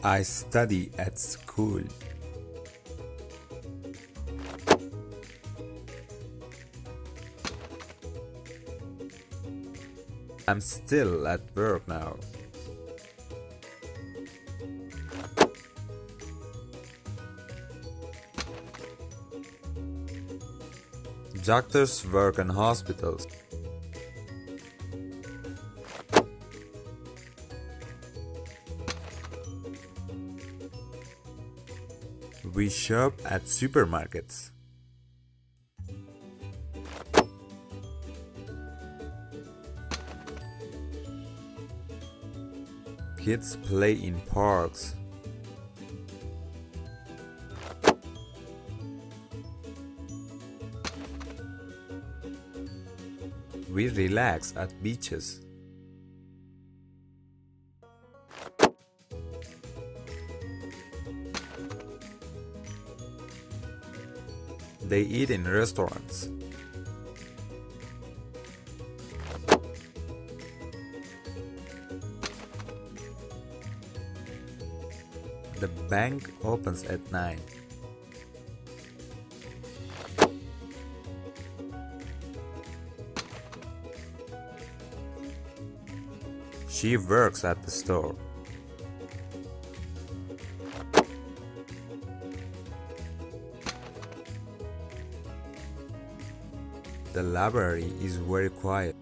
I study at school. I'm still at work now. Doctors work in hospitals. We shop at supermarkets. Kids play in parks. We relax at beaches. They eat in restaurants. The bank opens at 9. She works at the store. The library is very quiet.